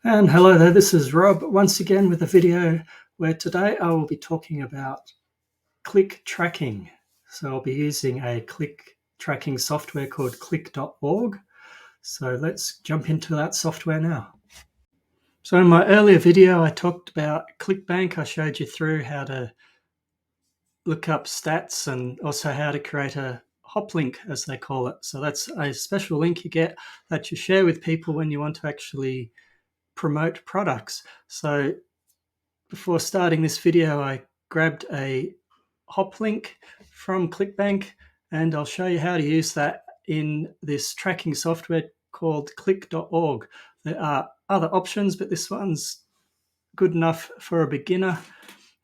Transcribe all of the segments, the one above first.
And hello there, this is Rob once again with a video where today I will be talking about click tracking. So I'll be using a click tracking software called click.org. So let's jump into that software now. So in my earlier video I talked about ClickBank. I showed you through how to look up stats and also how to create a hop link, as they call it. So that's a special link you get that you share with people when you want to actually promote products. So before starting this video, I grabbed a hop link from ClickBank, and I'll show you how to use that in this tracking software called click.org. There are other options, but this one's good enough for a beginner.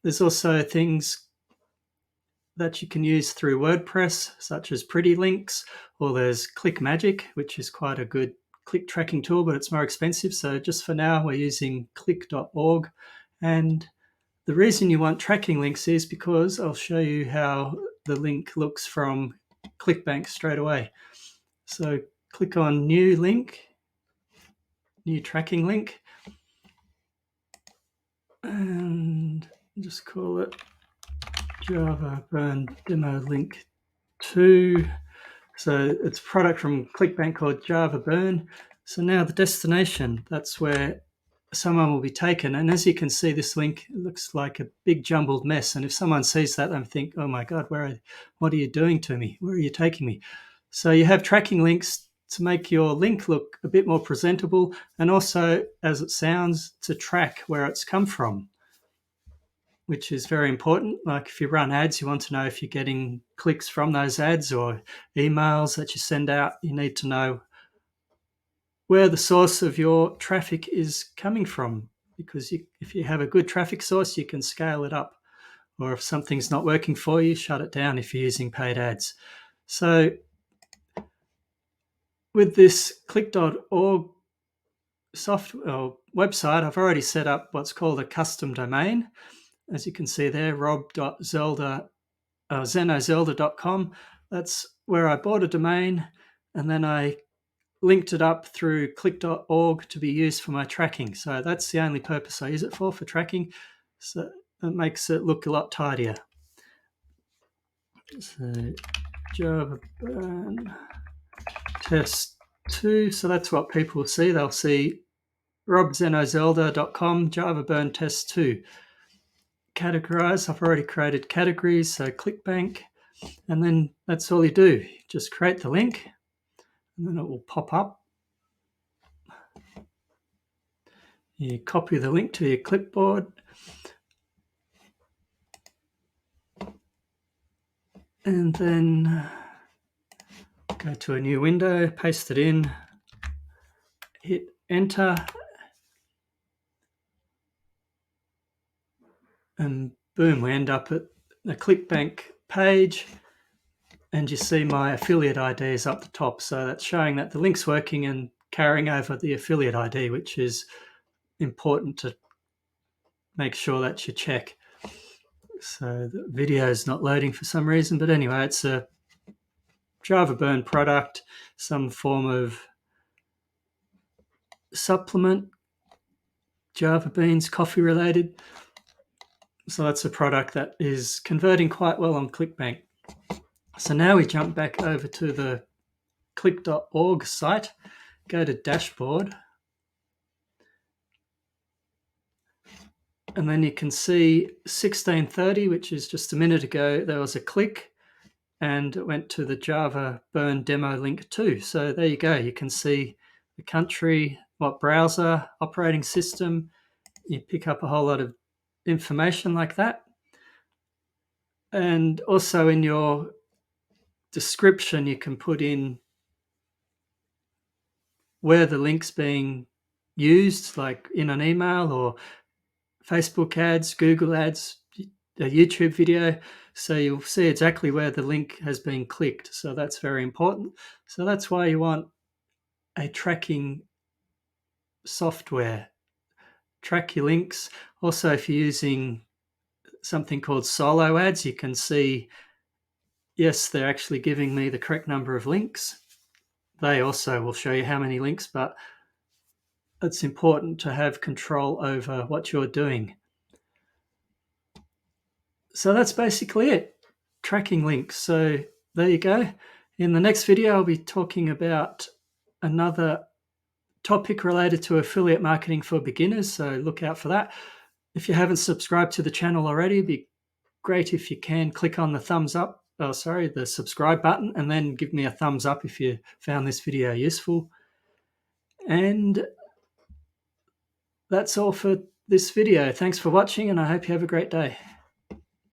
There's also things that you can use through WordPress, such as Pretty Links, or there's ClickMagick, which is quite a good click tracking tool, but it's more expensive. So just for now, we're using click.org. And the reason you want tracking links is because I'll show you how the link looks from ClickBank straight away. So click on new link, new tracking link, and just call it Java Burn Demo Link 2. So it's a product from ClickBank called Java Burn. So now the destination, that's where someone will be taken. And as you can see, this link looks like a big jumbled mess. And if someone sees that, they think, oh my God, what are you doing to me? Where are you taking me? So you have tracking links to make your link look a bit more presentable, and also, as it sounds, to track where it's come from, which is very important. Like if you run ads, you want to know if you're getting clicks from those ads or emails that you send out. You need to know where the source of your traffic is coming from, because if you have a good traffic source, you can scale it up. Or if something's not working for you, shut it down if you're using paid ads. So with this click.org software website, I've already set up what's called a custom domain. As you can see there, zenozelda.com. That's where I bought a domain, and then I linked it up through click.org to be used for my tracking. So that's the only purpose I use it for tracking. So it makes it look a lot tidier. So Java Burn Test 2. So that's what people will see. They'll see robzenozelda.com Java Burn Test 2. Categorize. I've already created categories. So ClickBank. And then that's all you do. Just create the link, and then it will pop up. You copy the link to your clipboard, and then go to a new window, paste it in, hit enter, and boom, we end up at the ClickBank page, and you see my affiliate ID is up the top. So that's showing that the link's working and carrying over the affiliate ID, which is important to make sure that you check. So the video is not loading for some reason, but anyway, it's a Java Burn product, some form of supplement, Java beans, coffee related. So that's a product that is converting quite well on ClickBank. So now we jump back over to the click.org site, go to dashboard, and then you can see 1630, which is just a minute ago, there was a click and it went to the Java Burn demo link 2. So there you go. You can see the country, what browser, operating system. You pick up a whole lot of information like that. And also in your description, you can put in where the link's being used, like in an email or Facebook ads, Google ads, a YouTube video. So you'll see exactly where the link has been clicked. So that's very important. So that's why you want a tracking software. Track your links. Also, if you're using something called solo ads, you can see, yes, they're actually giving me the correct number of links. They also will show you how many links, but it's important to have control over what you're doing. So that's basically it. Tracking links. So there you go. In the next video, I'll be talking about another topic related to affiliate marketing for beginners. So look out for that. If you haven't subscribed to the channel already, it'd be great if you can click on the the subscribe button, and then give me a thumbs up if you found this video useful. And that's all for this video. Thanks for watching, and I hope you have a great day.